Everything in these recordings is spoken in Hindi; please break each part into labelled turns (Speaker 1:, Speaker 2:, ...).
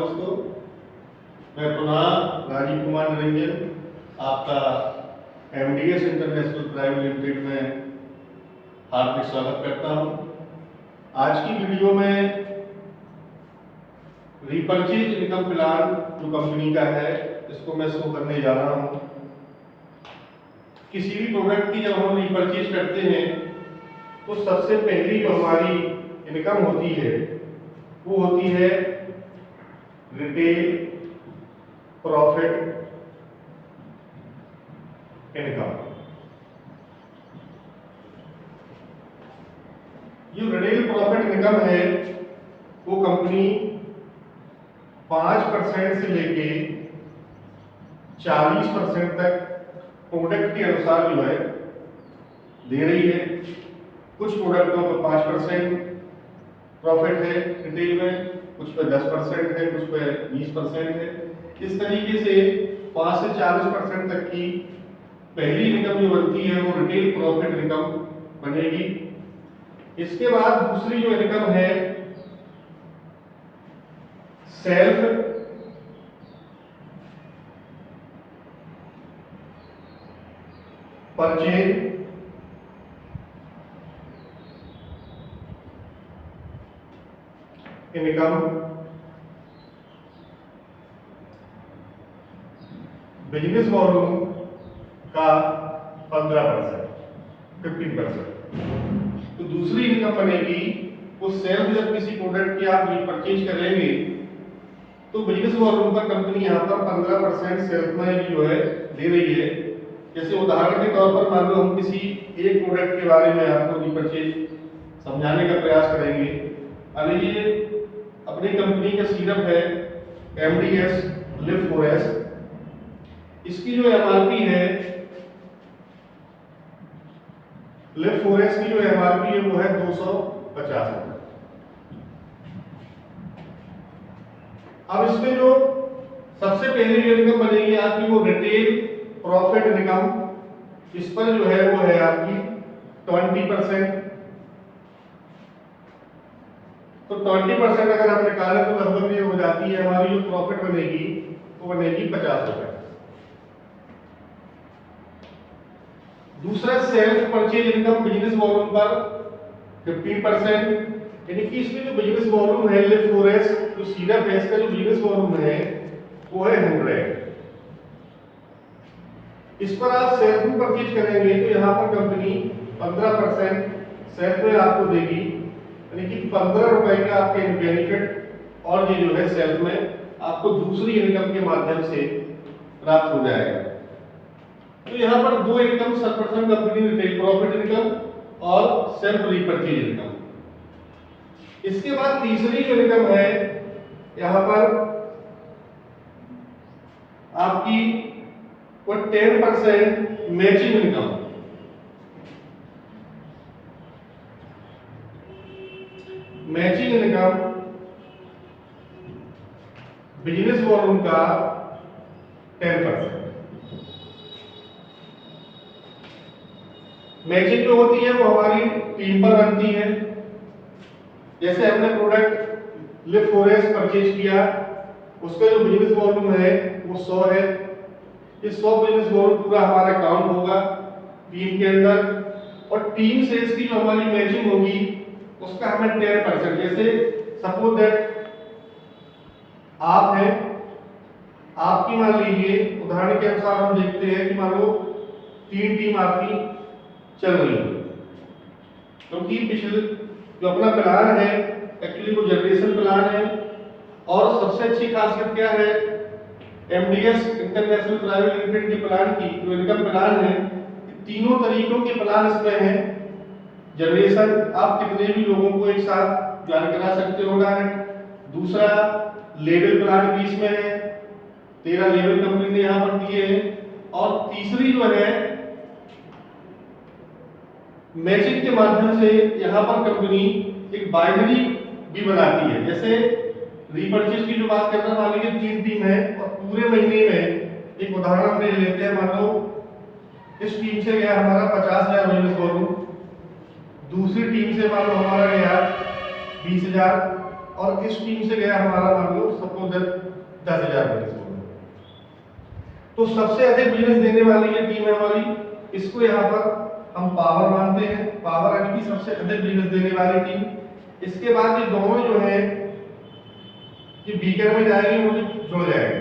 Speaker 1: दोस्तों, मैं पुनः राजीव कुमार निरंजन आपका एमडीएस इंटरनेशनल प्राइवेट लिमिटेड में हार्दिक स्वागत करता हूं। आज की वीडियो में रीपर्चेज इनकम प्लान जो कंपनी का है इसको मैं शो करने जा रहा हूं। किसी भी प्रोडक्ट की जब हम रीपर्चेज करते हैं तो सबसे पहली जो हमारी इनकम होती है वो होती है रिटेल प्रॉफिट इनकम। ये रिटेल प्रॉफिट इनकम है वो कंपनी 5% से लेके 40% तक प्रोडक्ट के अनुसार जो है दे रही है। कुछ प्रोडक्टों पर 5% प्रॉफिट है रिटेल में, कुछ पे 10% है, कुछ पे 20% है। इस तरीके से 5 से 40% तक की पहली इनकम जो बनती है वो रिटेल प्रॉफिट इनकम बनेगी। इसके बाद दूसरी जो इनकम है self purchase income, business volume का 15% तो दूसरी इनकम बनेगी वो सेल्फ। जब किसी प्रोडक्ट की आप रीपर्चेज करेंगे तो बिजनेस वॉल्यूम पर कंपनी यहाँ पर 15% सेल्फ में जो है दे रही है। जैसे उदाहरण के तौर पर मान लो हम किसी एक प्रोडक्ट के बारे में आपको रीपर्चेज समझाने का प्रयास करेंगे। अरे ये अपनी कंपनी का सिरप है एमडीएस लिव फोरेस। इसकी जो एमआरपी है लिव फोरेस की जो एमआरपी है वो है 250 रुपए। अब इसमें जो सबसे पहले जो इनकम बनेगी आपकी वो रिटेल प्रॉफिट इनकम। इस पर जो है वो है आपकी 20%। तो 20% अगर हम निकालें तो लगभग ये हो जाती है हमारी जो प्रॉफिट बनेगी वो बनेगी 50 रुपए। दूसरा self purchase income business volume पर 15%, यानी कि इसमें जो बिजनेस वॉल्यूम है लिव फोरेस जो सिरप है इसका जो बिजनेस वॉल्यूम है वो है 100। इस पर आप सेल्फ में परचेज करेंगे तो यहाँ पर कंपनी 15% सेल्फ में आपको देगी, यानी कि 15 रुपए का आपके बेनिफिट और ये जो है सेल्फ में आपको दूसरी इनकम के माध्यम से प्राप्त हो जाएगा। तो यहाँ पर दो इनकम सर्वप्रथम कंपनी रिटेल प्रॉफिट इनकम और सेल्फ रीपर्चेज इनकम। इसके बाद तीसरी जो इनकम है यहाँ पर आपकी वो 10% matching income. Matching income business volume का 10%। मैचिंग जो होती है वो हमारी टीम पर बनती है। जैसे हमने प्रोडक्ट लिव फोरेस परचेज किया, उसका जो बिजनेस वॉल्यूम है वो 100 है। इस 100 बिजनेस वॉल्यूम पूरा हमारा काउंट होगा टीम के अंदर, और टीम से इसकी जो हमारी मैचिंग होगी उसका हमें 10%। जैसे सपोज दैट आप हैं, आपकी मान लीजिए उदाहरण के अनुसार हम देखते हैं कि मान लो 3 टीम आपकी चल रही है, क्योंकि पिछले जो अपना प्लान है एक्चुअली वो जनरेशन प्लान है। और सबसे अच्छी खासियत क्या है एमडीएस इंटरनेशनल प्राइवेट लिमिटेड के प्लान की जो इनकम प्लान है, तीनों तरीकों के प्लान इसमें हैं। जनरेशन आप कितने भी लोगों को एक साथ ज्वाइन करा सकते हो डायरेक्ट। दूसरा लेवल प्लान भी इसमें है, 13 लेवल कंपनी ने यहाँ पर दिए हैं। और तीसरी जो है मैचिंग के माध्यम से यहाँ पर कंपनी एक बाइनरी भी बनाती है। जैसे रीपर्चेज की जो बात कर रहा, मान लीजिए 3 टीम है और पूरे महीने में एक उदाहरण हमने लेते हैं, मान लो इस टीम से गया हमारा 50,000 बिजनेस वॉल्यूम, दूसरी टीम से मान लो हमारा गया 20,000, और इस टीम से गया हमारा मान लो सबको 10,000 बिजनेस वॉल्यूम। तो सबसे अधिक बिजनेस देने वाली ये टीम है हमारी, इसको यहाँ पर हम पावर मानते हैं, पावर यानी कि सबसे अधिक बिजनेस देने वाली टीम। इसके बाद ये दोनों जो है ये बीकर में जाएंगे, वो जुड़ जाएंगे,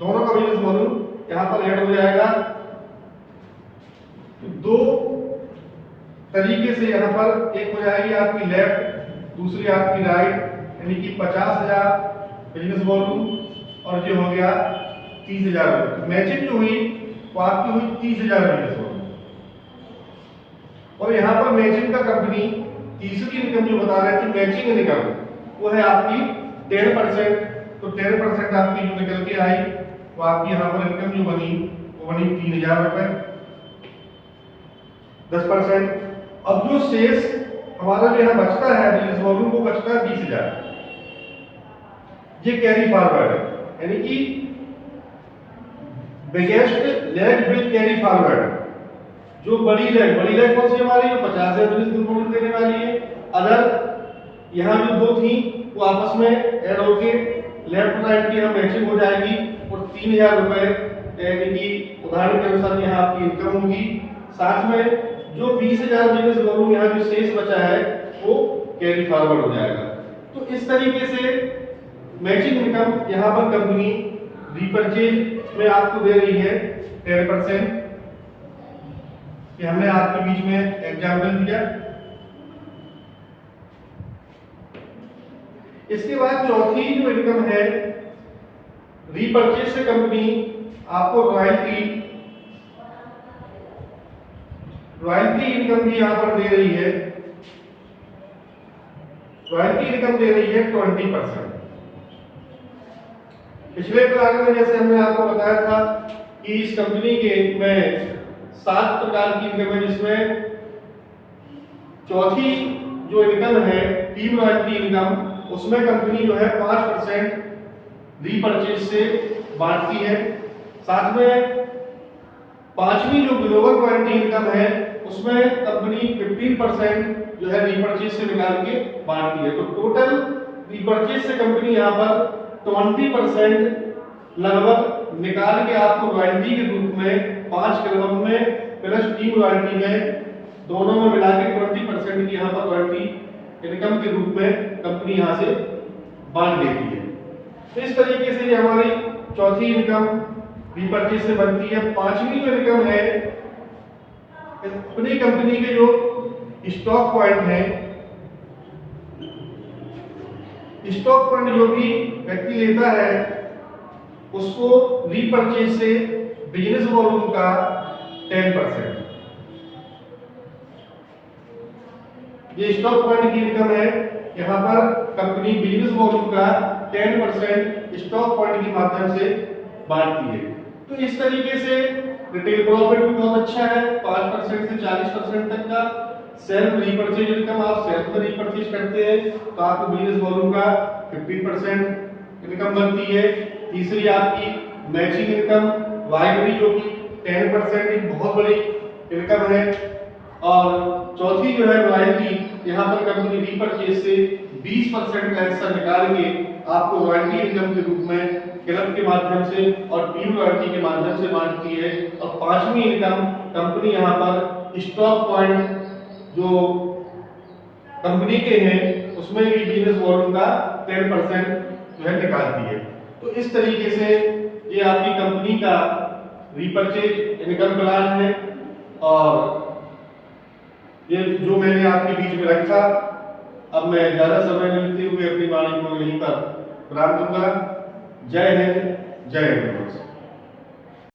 Speaker 1: दोनों का बिजनेस वॉल्यूम यहाँ पर ऐड हो जाएगा। तो दो तरीके से यहाँ पर एक हो जाएगी आपकी लेफ्ट, दूसरी आपकी राइट, यानी कि 50,000 बिजनेस वॉल्यूम और जो हो गया 30,000। मैचिंग जो हुई वो आपकी हुई 30,000 बिजनेस वॉल्यूम। और यहाँ पर मैचिंग का कंपनी तीसरी इनकम जो बता रहे थे मैचिंग इनकम, वो है आपकी 10%। तो 10% आपकी जो निकल के आई वो आपकी यहाँ पर इनकम जो बनी वो बनी 3,000 रुपए। 10%। अब जो शेष हमारा जो यहाँ बचता है बिजनेस वॉल्यूम, वो बचता है 20,000। ये कैरी फॉरवर्ड है, यानी कि biggest leg will carry forward. जो बड़ी लेग कौन सी हमारी, जो 50,000 बिजनेस वॉल्यूम देने वाली है। अगर यहाँ जो दो थी वो आपस में ऐड होके लेफ्ट राइट की हम मैचिंग हो जाएगी और 3,000 रुपए यानी कि उदाहरण के अनुसार यहाँ आपकी इनकम होगी। साथ में जो 20,000 बिजनेस वॉल्यूम यहाँ जो शेष बचा है वो कैरी फॉरवर्ड हो जाएगा। तो इस तरीके से मैचिंग इनकम यहाँ पर कंपनी रीपरचेज में आपको दे रही है 10%। कि हमने आपके बीच में एग्जाम्पल दिया। इसके बाद चौथी जो इनकम है रीपरचेज से कंपनी आपको रॉयल्टी इनकम भी यहां पर दे रही है। रॉयल्टी इनकम दे रही है 20%। पिछले क्लास में जैसे हमने आपको बताया था कि इस कंपनी के में 7 प्रकार की इनकम है, जिसमें चौथी जो इनकम है टीम रॉयल्टी इनकम, उसमें कंपनी जो है 5% रीपरचेज से बांटती है। साथ में पांचवी जो ग्लोबल रॉयल्टी इनकम है उसमें कंपनी 15% जो है रीपरचेज से निकाल के बांटती है। तो टोटल रीपरचेज से कंपनी यहाँ पर 20% लगभग निकाल के आपको रॉयल्टी के रूप में 5 कलम में प्लस टीम रॉयल्टी में दोनों में मिला के 20% की यहाँ पर रॉयल्टी इनकम के रूप में कंपनी यहाँ से बांट देती है। तो इस तरीके से ये हमारी चौथी इनकम रीपरचेज से बनती है। पांचवी जो इनकम है अपनी कंपनी के जो स्टॉक पॉइंट है, स्टॉक पॉइंट जो भी व्यक्ति लेता है उसको रीपरचेज से बिजनेस वॉल्यूम का 10%। ये स्टॉक पॉइंट की इनकम है। यहाँ पर कंपनी बिजनेस वॉल्यूम का 10% स्टॉक पॉइंट के माध्यम से बांटती है। तो इस तरीके से रिटेल प्रॉफिट भी बहुत अच्छा है, 5% से 40% तक का। सेल्फ रीपरचेज इनकम, आप सेल्फ में रीपरचेज करते हैं तो आपको बिजनेस वॉल्यूम का 15% इनकम बनती है। तीसरी आपकी मैचिंग इनकम वाइबरी जो कि 10% एक बहुत बड़ी इनकम है। और चौथी जो है रॉयल्टी, यहाँ पर कंपनी रीपरचेज से 20% का हिस्सा निकाल के आपको रॉयल्टी इनकम के रूप में क्लब के माध्यम से और टीम रॉयल्टी के माध्यम से बांटती है। और पांचवी इनकम कंपनी यहाँ पर स्टॉक पॉइंट जो कंपनी के हैं उसमें भी बिजनेस वॉल्यूम का 10% जो है निकालती है। तो इस तरीके से ये आपकी कंपनी का रीपरचेज इनकम प्लान है। और ये जो मैंने आपके बीच में रखा, अब मैं ज्यादा समय लेते हुए अपनी वाणी को यहीं पर विराम दूंगा। जय हिंद, जय हिंद।